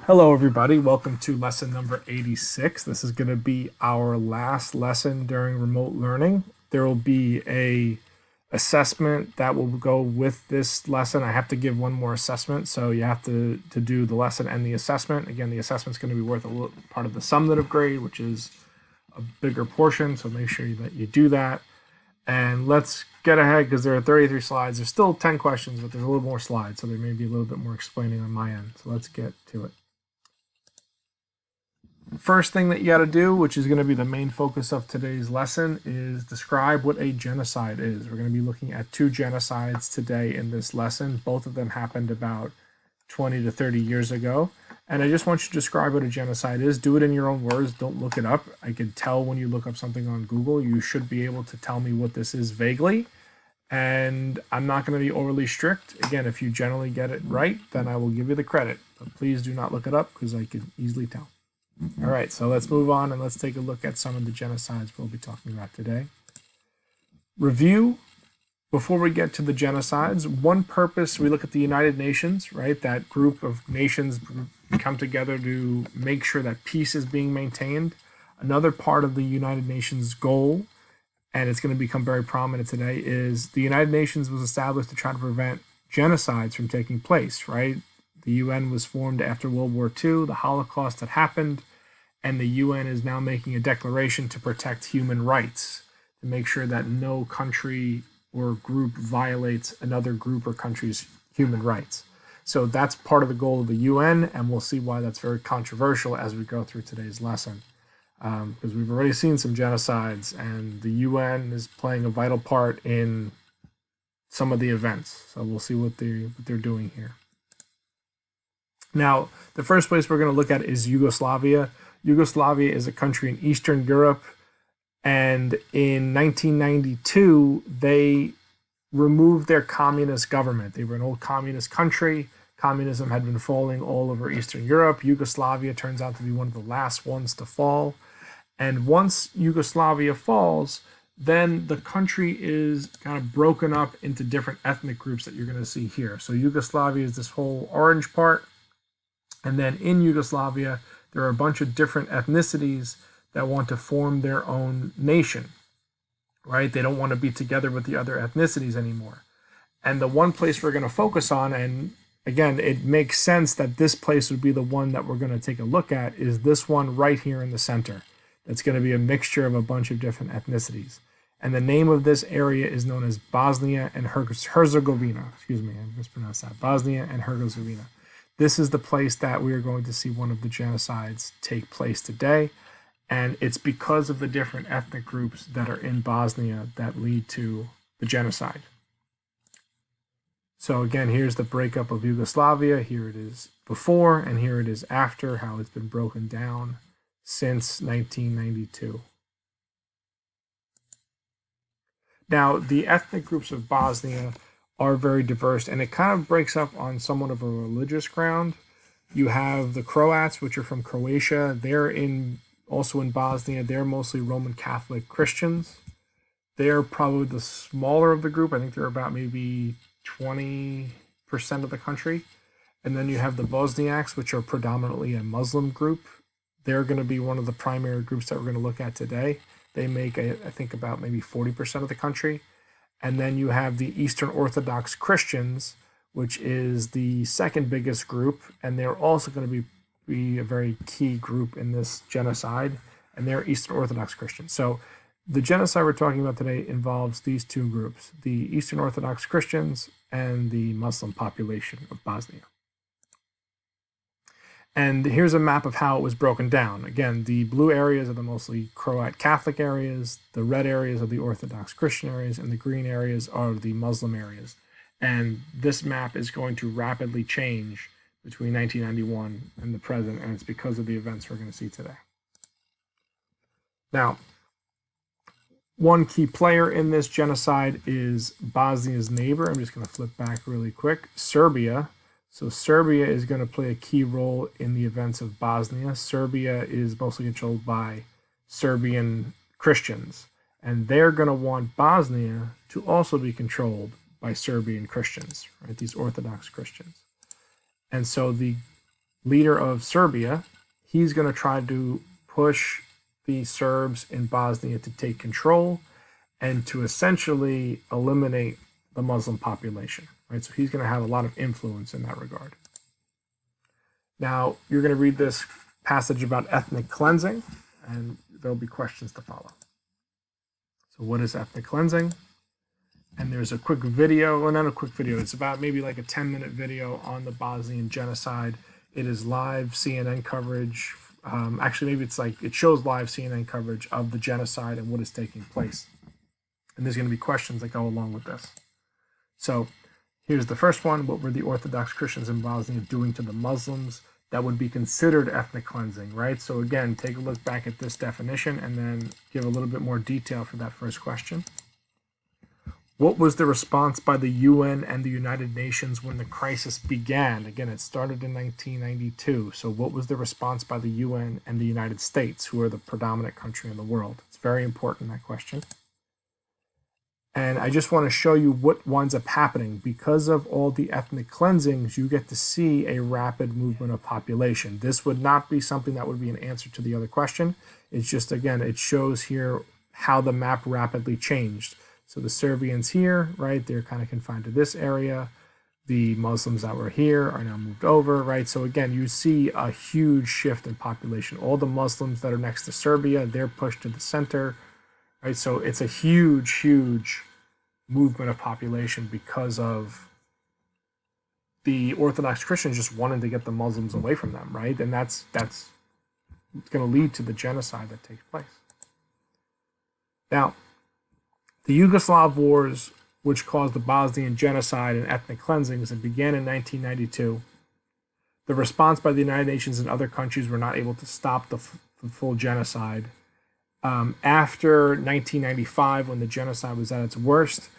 Hello, everybody. Welcome to lesson number 86. This is going to be our last lesson during remote learning. There will be a assessment that will go with this lesson. I have to give one more assessment, so you have to do the lesson and the assessment. Again, the assessment is going to be worth a little part of the summative grade, which is a bigger portion, so make sure that you do that. And let's get ahead because there are 33 slides. There's still 10 questions, but there's a little more slides, so there may be a little bit more explaining on my end. So let's get to it. First thing that you got to do, which is going to be the main focus of today's lesson, is describe what a genocide is. We're going to be looking at two genocides today in this lesson. Both of them happened about 20 to 30 years ago. And I just want you to describe what a genocide is. Do it in your own words. Don't look it up. I can tell when you look up something on Google, you should be able to tell me what this is vaguely. And I'm not going to be overly strict. Again, if you generally get it right, then I will give you the credit. But please do not look it up because I can easily tell. All right, so let's move on and let's take a look at some of the genocides we'll be talking about today. Review. Before we get to the genocides, one purpose, we look at the United Nations, right? That group of nations come together to make sure that peace is being maintained. Another part of the United Nations goal, and it's going to become very prominent today, is the United Nations was established to try to prevent genocides from taking place, right? The UN was formed after World War II, the Holocaust had happened, and the UN is now making a declaration to protect human rights, to make sure that no country or group violates another group or country's human rights. So that's part of the goal of the UN, and we'll see why that's very controversial as we go through today's lesson. Because we've already seen some genocides, and the UN is playing a vital part in some of the events. So we'll see what they're doing here. Now, the first place we're going to look at is Yugoslavia. Yugoslavia is a country in Eastern Europe, and in 1992, they removed their communist government. They were an old communist country. Communism had been falling all over Eastern Europe. Yugoslavia turns out to be one of the last ones to fall. And once Yugoslavia falls, then the country is kind of broken up into different ethnic groups that you're going to see here. So Yugoslavia is this whole orange part. And then in Yugoslavia, there are a bunch of different ethnicities that want to form their own nation, right? They don't want to be together with the other ethnicities anymore. And the one place we're going to focus on, and again, it makes sense that this place would be the one that we're going to take a look at, is this one right here in the center. That's going to be a mixture of a bunch of different ethnicities. And the name of this area is known as Bosnia and Herzegovina. Excuse me, I mispronounced that. Bosnia and Herzegovina. This is the place that we are going to see one of the genocides take place today. And it's because of the different ethnic groups that are in Bosnia that lead to the genocide. So again, here's the breakup of Yugoslavia. Here it is before, and here it is after, how it's been broken down since 1992. Now, the ethnic groups of Bosnia are very diverse, and it kind of breaks up on somewhat of a religious ground. You have the Croats, which are from Croatia. They're also in Bosnia. They're mostly Roman Catholic Christians. They're probably the smaller of the group. I think they're about maybe 20% of the country. And then you have the Bosniaks, which are predominantly a Muslim group. They're going to be one of the primary groups that we're going to look at today. They make, I think, about maybe 40% of the country. And then you have the Eastern Orthodox Christians, which is the second biggest group, and they're also going to be a very key group in this genocide, and they're Eastern Orthodox Christians. So the genocide we're talking about today involves these two groups, the Eastern Orthodox Christians and the Muslim population of Bosnia. And here's a map of how it was broken down. Again, the blue areas are the mostly Croat Catholic areas, the red areas are the Orthodox Christian areas, and the green areas are the Muslim areas. And this map is going to rapidly change between 1991 and the present, and it's because of the events we're going to see today. Now, one key player in this genocide is Bosnia's neighbor. I'm just going to flip back really quick. Serbia. So Serbia is going to play a key role in the events of Bosnia. Serbia is mostly controlled by Serbian Christians, and they're going to want Bosnia to also be controlled by Serbian Christians, right? These Orthodox Christians. And so the leader of Serbia, he's going to try to push the Serbs in Bosnia to take control and to essentially eliminate the Muslim population, right? So he's going to have a lot of influence in that regard. Now, you're going to read this passage about ethnic cleansing, and there'll be questions to follow. So what is ethnic cleansing? And there's a quick video, well, not a quick video, it's about maybe like a 10-minute video on the Bosnian genocide. It is live CNN coverage. Actually, maybe it's like, it shows live CNN coverage of the genocide and what is taking place. And there's going to be questions that go along with this. So here's the first one. What were the Orthodox Christians in Bosnia doing to the Muslims that would be considered ethnic cleansing, right? So again, take a look back at this definition and then give a little bit more detail for that first question. What was the response by the UN and the United Nations when the crisis began? Again, it started in 1992. So what was the response by the UN and the United States, who are the predominant country in the world? It's very important, that question. And I just want to show you what winds up happening. Because of all the ethnic cleansings, you get to see a rapid movement of population. This would not be something that would be an answer to the other question. It's just, again, it shows here how the map rapidly changed. So the Serbians here, right, they're kind of confined to this area. The Muslims that were here are now moved over, right? So again, you see a huge shift in population. All the Muslims that are next to Serbia, they're pushed to the center, right? So it's a huge, huge movement of population because of the Orthodox Christians just wanting to get the Muslims away from them, right? And that's going to lead to the genocide that takes place. Now, the Yugoslav wars, which caused the Bosnian genocide and ethnic cleansings, and began in 1992. The response by the United Nations and other countries were not able to stop the full genocide. After 1995, when the genocide was at its worst,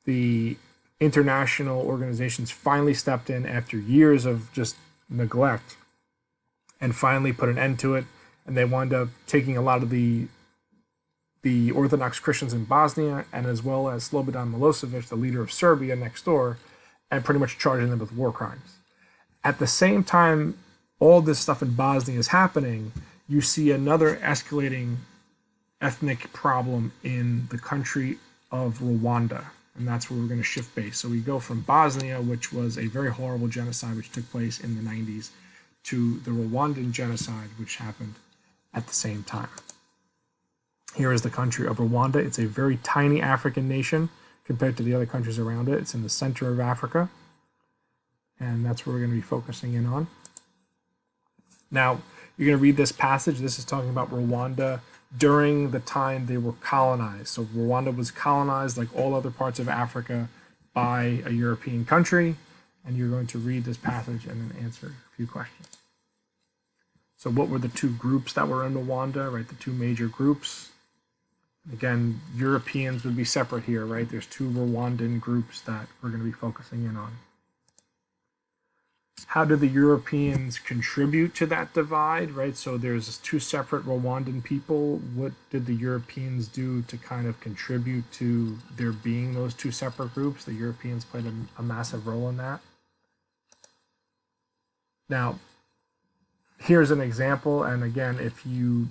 the international organizations finally stepped in after years of just neglect and finally put an end to it. And they wound up taking a lot of the Orthodox Christians in Bosnia, and as well as Slobodan Milosevic, the leader of Serbia next door, and pretty much charging them with war crimes. At the same time all this stuff in Bosnia is happening, you see another escalating ethnic problem in the country of Rwanda. And that's where we're going to shift base. So we go from Bosnia, which was a very horrible genocide which took place in the 90s, to the Rwandan genocide, which happened at the same time. Here is the country of Rwanda. It's a very tiny African nation compared to the other countries around it. It's in the center of Africa. And that's where we're going to be focusing in on. Now, you're going to read this passage. This is talking about Rwanda during the time they were colonized. So Rwanda was colonized, like all other parts of Africa, by a European country. And you're going to read this passage and then answer a few questions. So what were the two groups that were in Rwanda, right? The two major groups. Again, Europeans would be separate here, right? There's two Rwandan groups that we're going to be focusing in on. How did the Europeans contribute to that divide, right? So there's two separate Rwandan people. What did the Europeans do to kind of contribute to there being those two separate groups? The Europeans played a massive role in that. Now, here's an example. And again, if you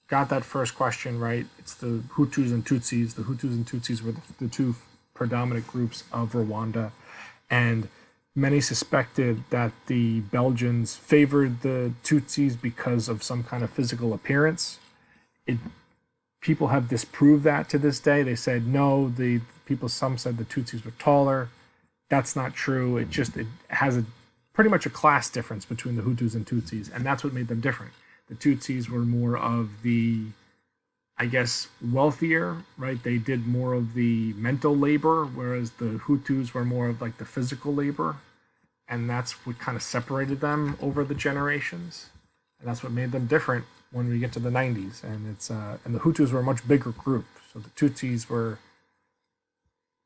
got that first question right, it's the Hutus and Tutsis. The Hutus and Tutsis were the two predominant groups of Rwanda. And many suspected that the Belgians favored the Tutsis because of some kind of physical appearance. People have disproved that to this day. They said, no, some said the Tutsis were taller. That's not true. It has pretty much a class difference between the Hutus and Tutsis, and that's what made them different. The Tutsis were more of the, I guess, wealthier, right? They did more of the mental labor, whereas the Hutus were more of like the physical labor. And that's what kind of separated them over the generations. And that's what made them different when we get to the 90s. And and the Hutus were a much bigger group. So the Tutsis were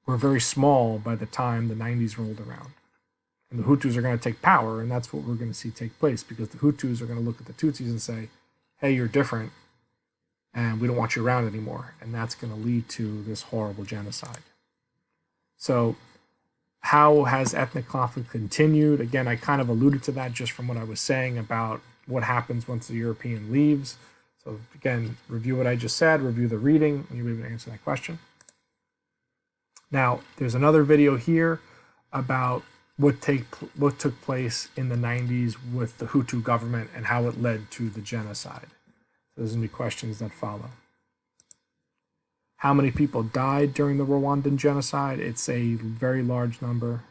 very small by the time the 90s rolled around. And the Hutus are going to take power, and that's what we're going to see take place, because the Hutus are going to look at the Tutsis and say, hey, you're different, and we don't want you around anymore. And that's going to lead to this horrible genocide. So How has ethnic conflict continued? Again, I kind of alluded to that just from what I was saying about what happens once the European leaves. So again, review what I just said, review the reading, and you'll be able to answer that question. Now, there's another video here about what took place in the 90s with the Hutu government and how it led to the genocide. So there's going to be questions that follow. How many people died during the Rwandan genocide? It's a very large number.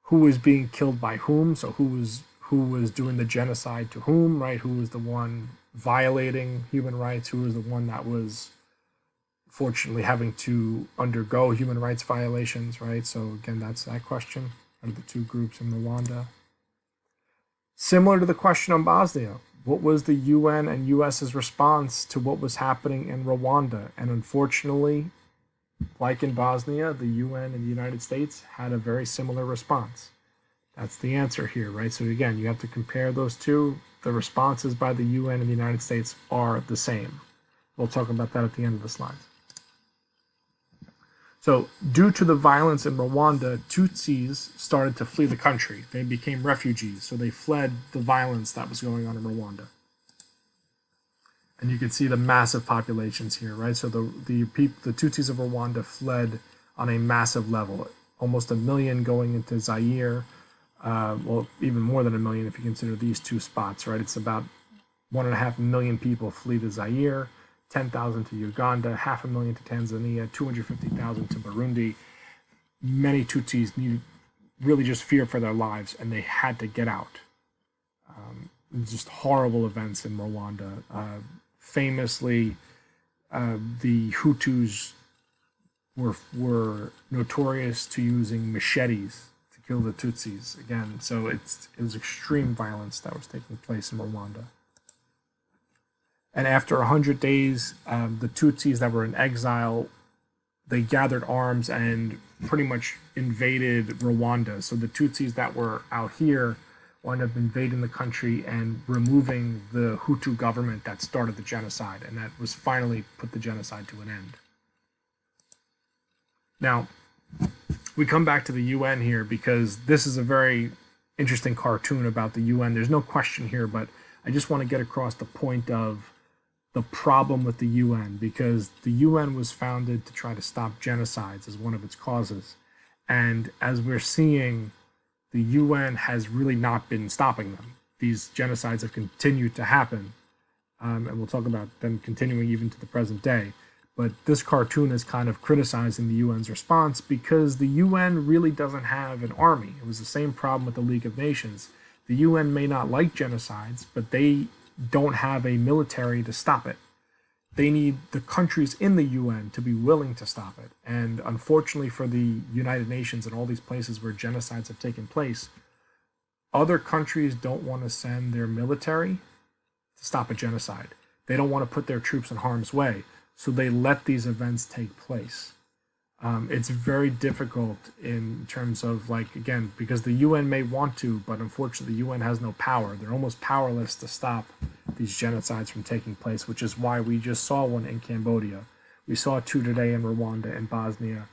Who was being killed by whom? So who was doing the genocide to whom, right? Who was the one violating human rights? Who was the one that was fortunately having to undergo human rights violations, right? So again, that's that question. Out of the two groups in Rwanda. Similar to the question on Bosnia, what was the UN and US's response to what was happening in Rwanda? And unfortunately, like in Bosnia, the UN and the United States had a very similar response. That's the answer here, right? So again, you have to compare those two. The responses by the UN and the United States are the same. We'll talk about that at the end of the slides. So due to the violence in Rwanda, Tutsis started to flee the country. They became refugees, so they fled the violence that was going on in Rwanda. And you can see the massive populations here, right? So the Tutsis of Rwanda fled on a massive level, almost 1 million going into Zaire, well, even more than 1 million if you consider these two spots, right? It's about 1.5 million people flee to Zaire, 10,000 to Uganda, 500,000 to Tanzania, 250,000 to Burundi. Many Tutsis needed really just fear for their lives, and they had to get out. Just horrible events in Rwanda. Famously, the Hutus were notorious to using machetes to kill the Tutsis. Again, so it was extreme violence that was taking place in Rwanda. And after 100 days, the Tutsis that were in exile, they gathered arms and pretty much invaded Rwanda. So the Tutsis that were out here wound up invading the country and removing the Hutu government that started the genocide. And that was finally put the genocide to an end. Now, we come back to the UN here because this is a very interesting cartoon about the UN. There's no question here, but I just want to get across the point of the problem with the UN, because the UN was founded to try to stop genocides as one of its causes. And as we're seeing, the UN has really not been stopping them. These genocides have continued to happen, and we'll talk about them continuing even to the present day. But this cartoon is kind of criticizing the UN's response because the UN really doesn't have an army. It was the same problem with the League of Nations. The UN may not like genocides, but they don't have a military to stop it. They need the countries in the UN to be willing to stop it. And unfortunately for the United Nations and all these places where genocides have taken place, other countries don't want to send their military to stop a genocide. They don't want to put their troops in harm's way, so they let these events take place. It's very difficult in terms of, like, again, because the UN may want to, but unfortunately the UN has no power. They're almost powerless to stop these genocides from taking place, which is why we just saw one in Cambodia. We saw 2 today in Rwanda and Bosnia.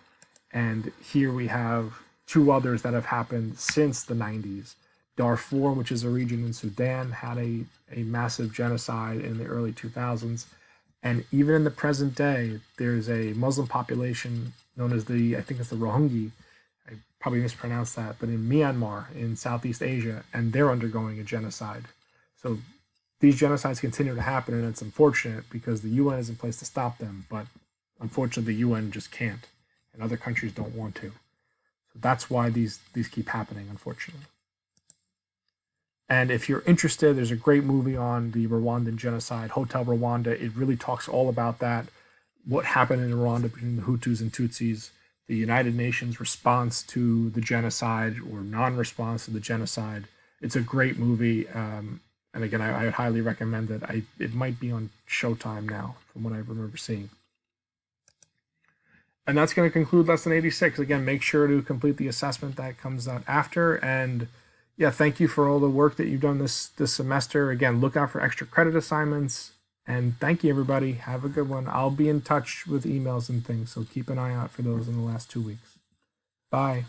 And here we have 2 others that have happened since the 90s. Darfur, which is a region in Sudan, had a massive genocide in the early 2000s. And even in the present day, there's a Muslim population known as I think it's the Rohingya, I probably mispronounced that, but in Myanmar, in Southeast Asia, and they're undergoing a genocide. So these genocides continue to happen, and it's unfortunate because the UN is in place to stop them, but unfortunately the UN just can't, and other countries don't want to. So that's why these keep happening, unfortunately. And if you're interested, there's a great movie on the Rwandan genocide, Hotel Rwanda. It really talks all about that, what happened in Rwanda between the Hutus and Tutsis, the United Nations response to the genocide or non-response to the genocide. It's a great movie. And again, I would highly recommend it. It might be on Showtime now, from what I remember seeing. And that's going to conclude Lesson 86. Again, make sure to complete the assessment that comes out after. And yeah, thank you for all the work that you've done this semester. Again, look out for extra credit assignments. And thank you, everybody. Have a good one. I'll be in touch with emails and things, so keep an eye out for those in the last 2 weeks. Bye.